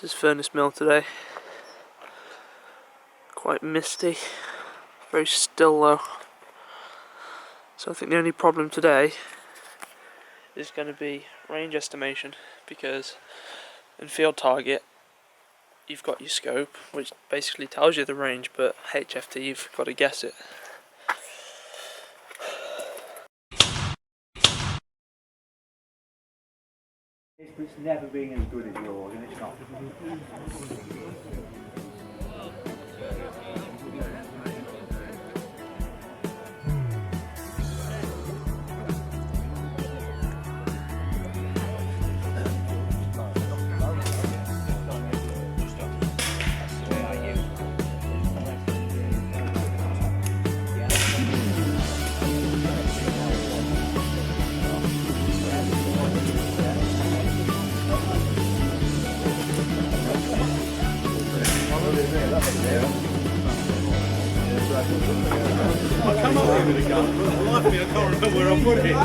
This is Furnace Mill today. Quite misty, very still though. So I think the only problem today is going to be range estimation, because in Field Target you've got your scope which basically tells you the range, but HFT you've got to guess it. It's never been as good as yours, and it's not. I come up with it again. I can't remember where I put it.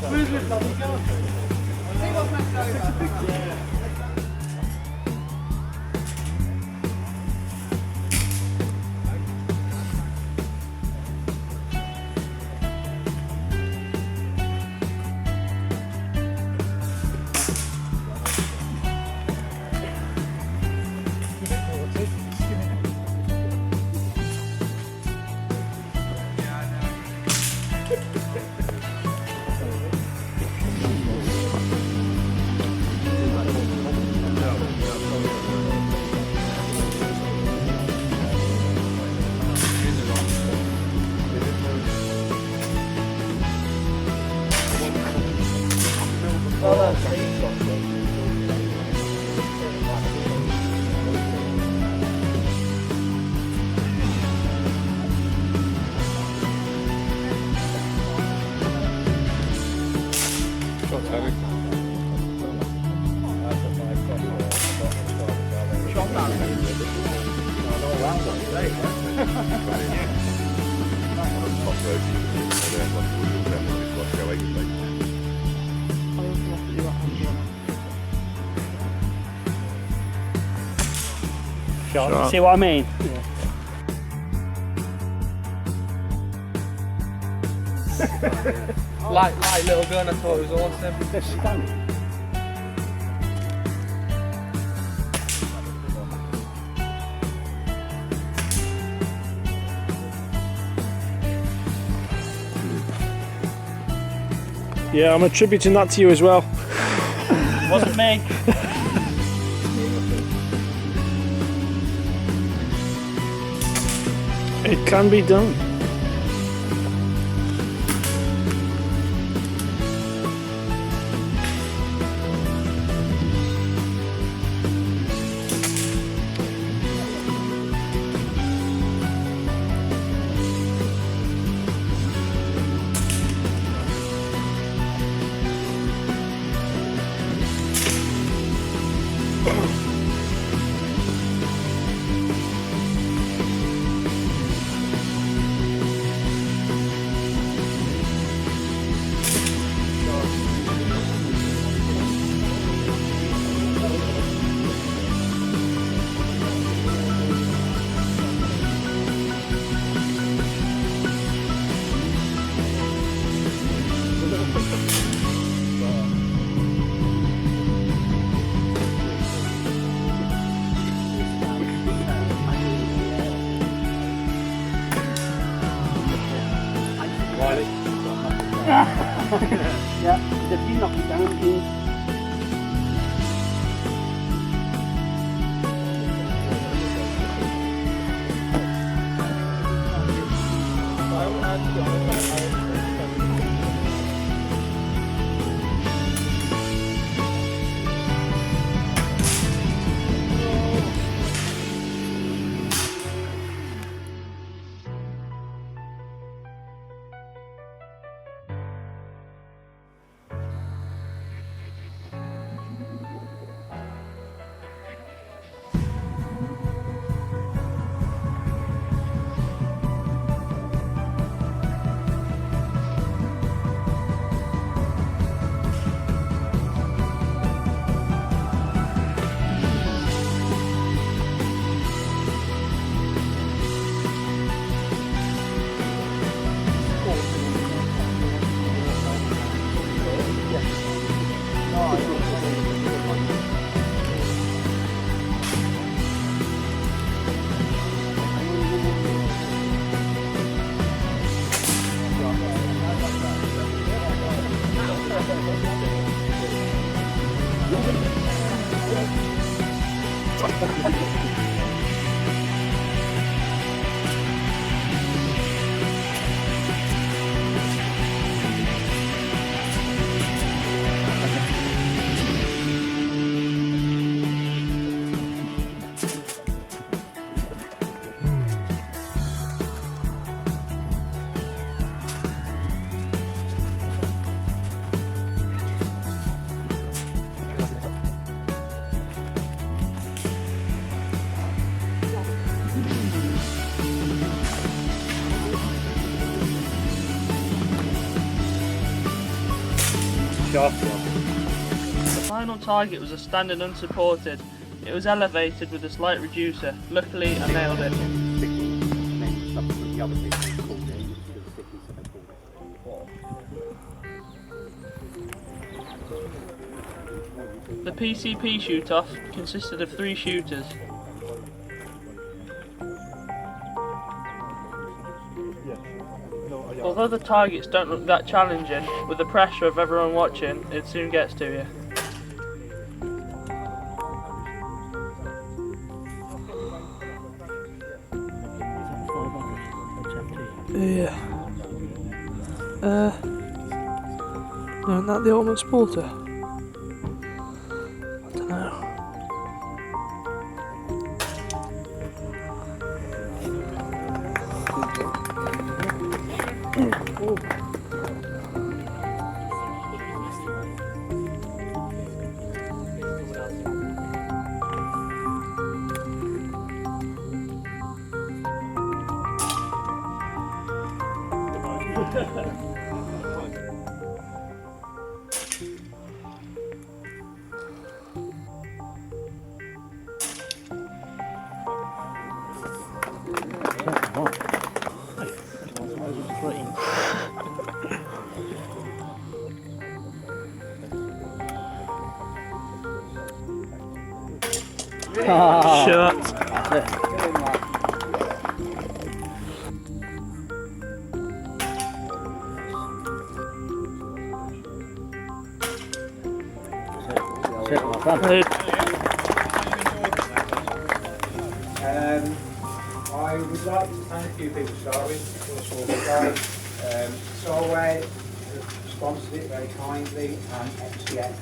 Where's it bloody gone? See what's left over. Sure. See what I mean? Yeah. Light little gun, I thought it was awesome. They're stunning. Yeah, I'm attributing that to you as well. Wasn't me. It can be done. The final target was a standing unsupported. It was elevated with a slight reducer. Luckily, I nailed it. The PCP shoot-off consisted of 3 shooters. Although the targets don't look that challenging, with the pressure of everyone watching, it soon gets to you. Yeah. No, isn't that the ultimate sporter? I don't know. Shut. I would like to thank a few people to start with. Of course, Solway sponsored it very kindly, and XTX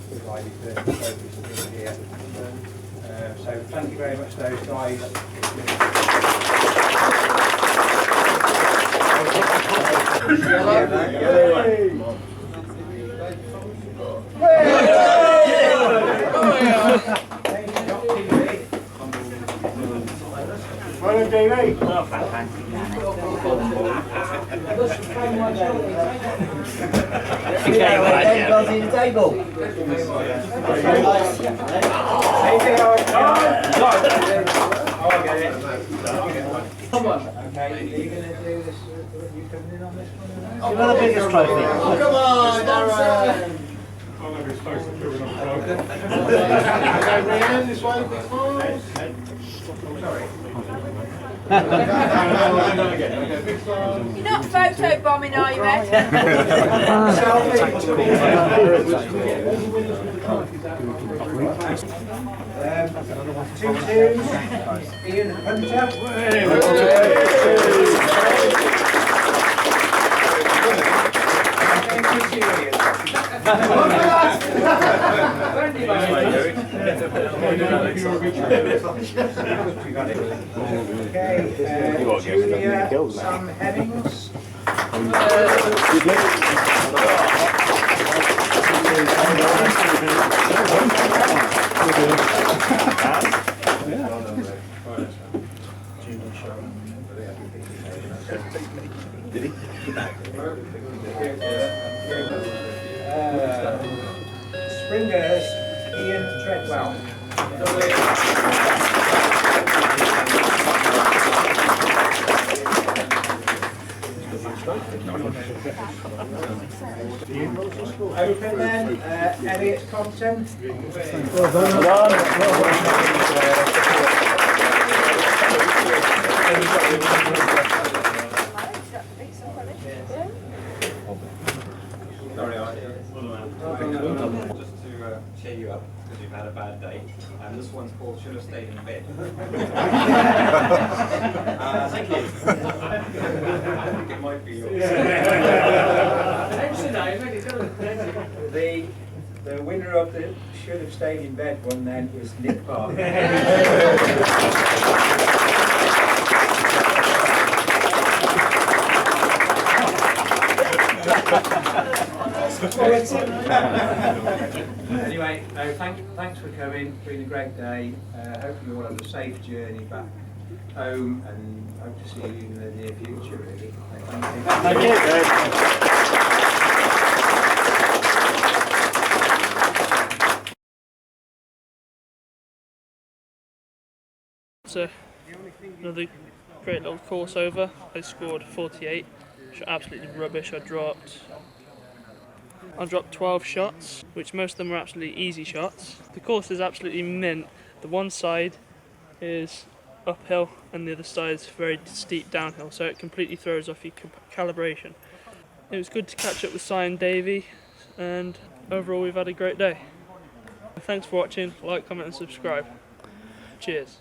provided the focus of being here. So thank you very much to those guys. Well done, Davy. Come on. Okay, are you going to do this? You coming in on this one? You're the biggest trophy. Come on, Darren. This way, You're not photo bombing, are you, Ed? Two twos. Ian Hunter. Okay, Junior Sam Hemmings. Did he? Springers, Ian Treadwell. Open then, Elliot Compton. Well done. Just to cheer you up. because we've had a bad day. And this one's called Should Have Stayed in Bed. Thank you. I think it might be yours. The winner of the Should Have Stayed in Bed one then is Nick Park. Anyway, thanks for coming. It's been a great day. Hope you all have a safe journey back home, and hope to see you in the near future. Really. Thank you. So another great little course over. I scored 48, which are absolutely rubbish. I dropped 12 shots, which most of them were absolutely easy shots. The course is absolutely mint. The one side is uphill and the other side is very steep downhill, so it completely throws off your calibration. It was good to catch up with Si and Davy, and overall we've had a great day. Thanks for watching. Like, comment and subscribe. Cheers.